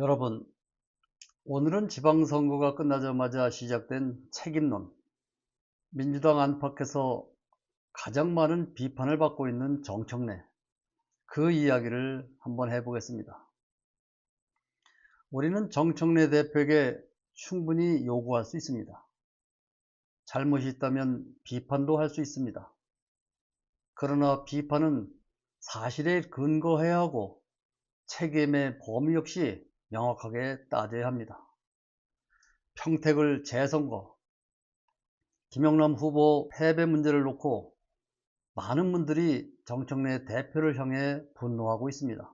여러분, 오늘은 지방선거가 끝나자마자 시작된 책임론, 민주당 안팎에서 가장 많은 비판을 받고 있는 정청래, 그 이야기를 한번 해보겠습니다. 우리는 정청래 대표에게 충분히 요구할 수 있습니다. 잘못이 있다면 비판도 할 수 있습니다. 그러나 비판은 사실에 근거해야 하고 책임의 범위 역시 명확하게 따져야 합니다. 평택을 재선거, 김영남 후보 패배 문제를 놓고 많은 분들이 정청래 대표를 향해 분노하고 있습니다.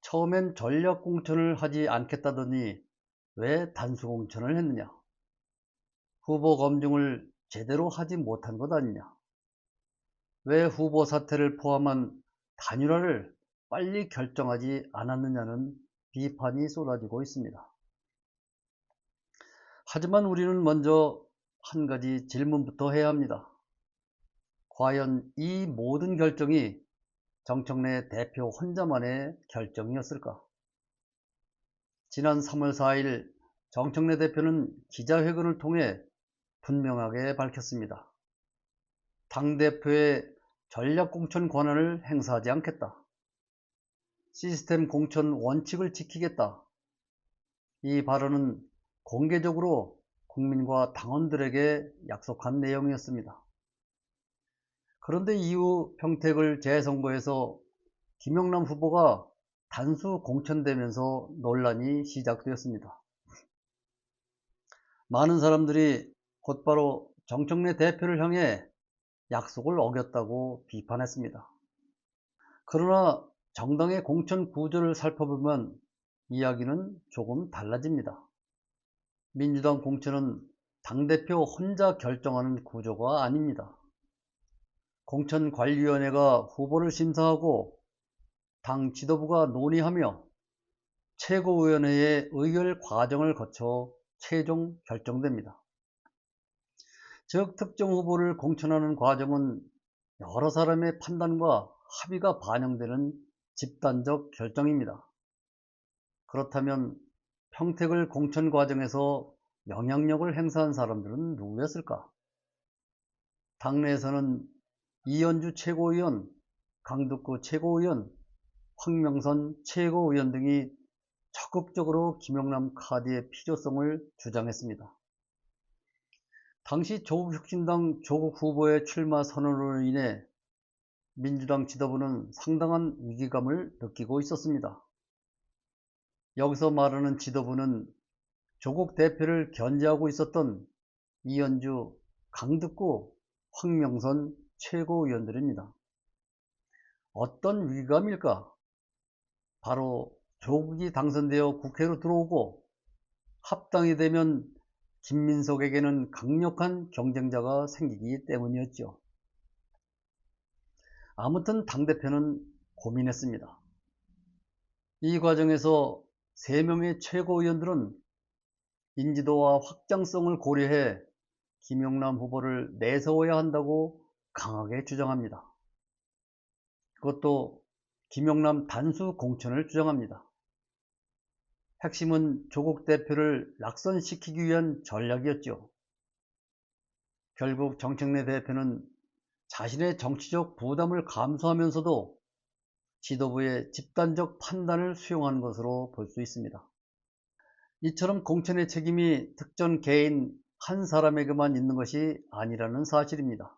처음엔 전략공천을 하지 않겠다더니 왜 단수공천을 했느냐? 후보 검증을 제대로 하지 못한 것 아니냐? 왜 후보 사퇴를 포함한 단일화를 빨리 결정하지 않았느냐는 비판이 쏟아지고 있습니다. 하지만 우리는 먼저 한 가지 질문부터 해야 합니다. 과연 이 모든 결정이 정청래 대표 혼자만의 결정이었을까? 지난 3월 4일 정청래 대표는 기자회견을 통해 분명하게 밝혔습니다. 당대표의 전략공천 권한을 행사하지 않겠다. 시스템 공천 원칙을 지키겠다. 이 발언은 공개적으로 국민과 당원들에게 약속한 내용이었습니다. 그런데 이후 평택을 재선거에서 김영남 후보가 단수 공천되면서 논란이 시작되었습니다. 많은 사람들이 곧바로 정청래 대표를 향해 약속을 어겼다고 비판했습니다. 그러나 정당의 공천 구조를 살펴보면 이야기는 조금 달라집니다. 민주당 공천은 당대표 혼자 결정하는 구조가 아닙니다. 공천관리위원회가 후보를 심사하고 당 지도부가 논의하며 최고위원회의 의결 과정을 거쳐 최종 결정됩니다. 즉 특정 후보를 공천하는 과정은 여러 사람의 판단과 합의가 반영되는 집단적 결정입니다. 그렇다면 평택을 공천 과정에서 영향력을 행사한 사람들은 누구였을까? 당내에서는 이현주 최고위원, 강덕구 최고위원, 황명선 최고위원 등이 적극적으로 김영남 카드의 필요성을 주장했습니다. 당시 조국혁신당 조국 후보의 출마 선언으로 인해 민주당 지도부는 상당한 위기감을 느끼고 있었습니다. 여기서 말하는 지도부는 조국 대표를 견제하고 있었던 이현주, 강덕구, 황명선 최고위원들입니다. 어떤 위기감일까? 바로 조국이 당선되어 국회로 들어오고 합당이 되면 김민석에게는 강력한 경쟁자가 생기기 때문이었죠. 아무튼 당대표는 고민했습니다. 이 과정에서 3명의 최고위원들은 인지도와 확장성을 고려해 김영남 후보를 내세워야 한다고 강하게 주장합니다. 그것도 김영남 단수 공천을 주장합니다. 핵심은 조국 대표를 낙선시키기 위한 전략이었죠. 결국 정청래 대표는 자신의 정치적 부담을 감수하면서도 지도부의 집단적 판단을 수용한 것으로 볼 수 있습니다. 이처럼 공천의 책임이 특정 개인 한 사람에게만 있는 것이 아니라는 사실입니다.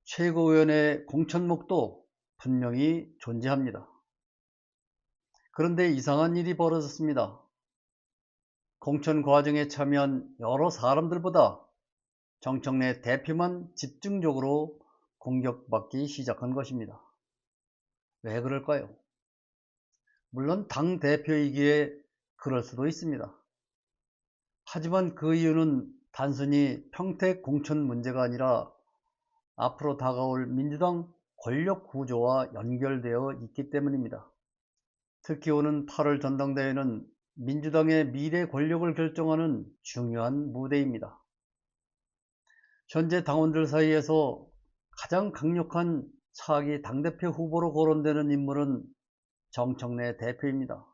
최고위원회 공천목도 분명히 존재합니다. 그런데 이상한 일이 벌어졌습니다. 공천 과정에 참여한 여러 사람들보다 정청래 대표만 집중적으로 공격받기 시작한 것입니다. 왜 그럴까요? 물론 당 대표이기에 그럴 수도 있습니다. 하지만 그 이유는 단순히 평택 공천 문제가 아니라 앞으로 다가올 민주당 권력 구조와 연결되어 있기 때문입니다. 특히 오는 8월 전당대회는 민주당의 미래 권력을 결정하는 중요한 무대입니다. 현재 당원들 사이에서 가장 강력한 차기 당대표 후보로 거론되는 인물은 정청래 대표입니다.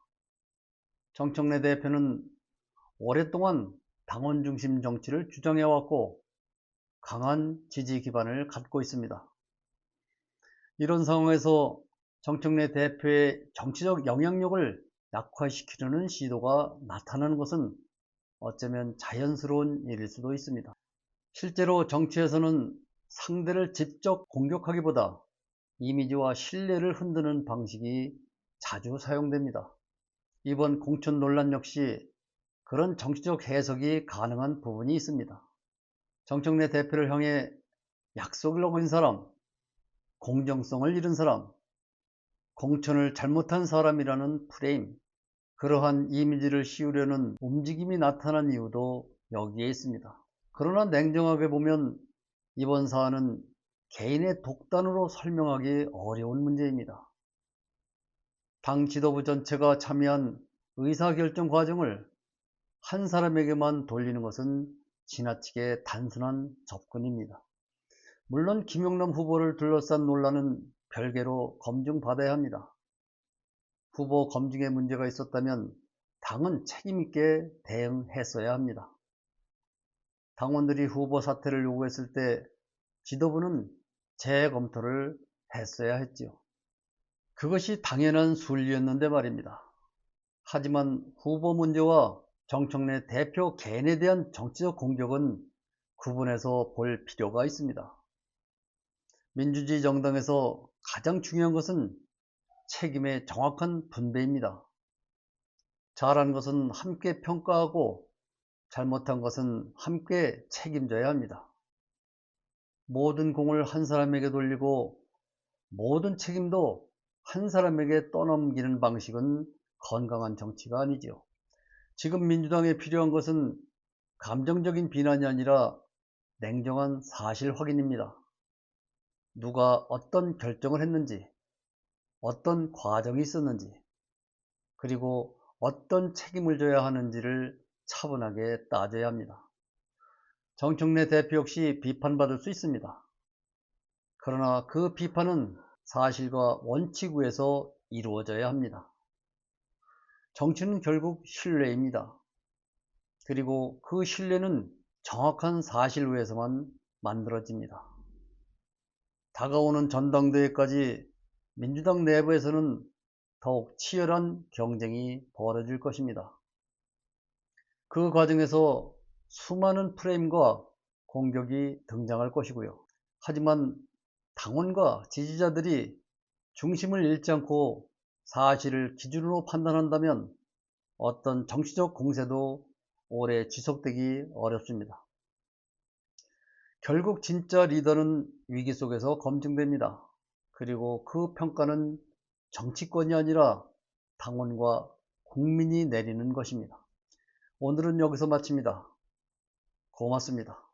정청래 대표는 오랫동안 당원 중심 정치를 주장해왔고 강한 지지 기반을 갖고 있습니다. 이런 상황에서 정청래 대표의 정치적 영향력을 약화시키려는 시도가 나타나는 것은 어쩌면 자연스러운 일일 수도 있습니다. 실제로 정치에서는 상대를 직접 공격하기보다 이미지와 신뢰를 흔드는 방식이 자주 사용됩니다. 이번 공천 논란 역시 그런 정치적 해석이 가능한 부분이 있습니다. 정청래 대표를 향해 약속을 어긴 사람, 공정성을 잃은 사람, 공천을 잘못한 사람이라는 프레임, 그러한 이미지를 씌우려는 움직임이 나타난 이유도 여기에 있습니다. 그러나 냉정하게 보면 이번 사안은 개인의 독단으로 설명하기 어려운 문제입니다. 당 지도부 전체가 참여한 의사결정 과정을 한 사람에게만 돌리는 것은 지나치게 단순한 접근입니다. 물론 김용남 후보를 둘러싼 논란은 별개로 검증받아야 합니다. 후보 검증에 문제가 있었다면 당은 책임있게 대응했어야 합니다. 당원들이 후보 사퇴를 요구했을 때 지도부는 재검토를 했어야 했지요. 그것이 당연한 순리였는데 말입니다. 하지만 후보 문제와 정청래 대표 개인에 대한 정치적 공격은 구분해서 볼 필요가 있습니다. 민주주의 정당에서 가장 중요한 것은 책임의 정확한 분배입니다. 잘한 것은 함께 평가하고 잘못한 것은 함께 책임져야 합니다. 모든 공을 한 사람에게 돌리고 모든 책임도 한 사람에게 떠넘기는 방식은 건강한 정치가 아니죠. 지금 민주당에 필요한 것은 감정적인 비난이 아니라 냉정한 사실 확인입니다. 누가 어떤 결정을 했는지, 어떤 과정이 있었는지, 그리고 어떤 책임을 져야 하는지를 차분하게 따져야 합니다. 정청래 대표 역시 비판받을 수 있습니다. 그러나 그 비판은 사실과 원칙 위에서 이루어져야 합니다. 정치는 결국 신뢰입니다. 그리고 그 신뢰는 정확한 사실 위에서만 만들어집니다. 다가오는 전당대회까지 민주당 내부에서는 더욱 치열한 경쟁이 벌어질 것입니다. 그 과정에서 수많은 프레임과 공격이 등장할 것이고요. 하지만 당원과 지지자들이 중심을 잃지 않고 사실을 기준으로 판단한다면 어떤 정치적 공세도 오래 지속되기 어렵습니다. 결국 진짜 리더는 위기 속에서 검증됩니다. 그리고 그 평가는 정치권이 아니라 당원과 국민이 내리는 것입니다. 오늘은 여기서 마칩니다. 고맙습니다.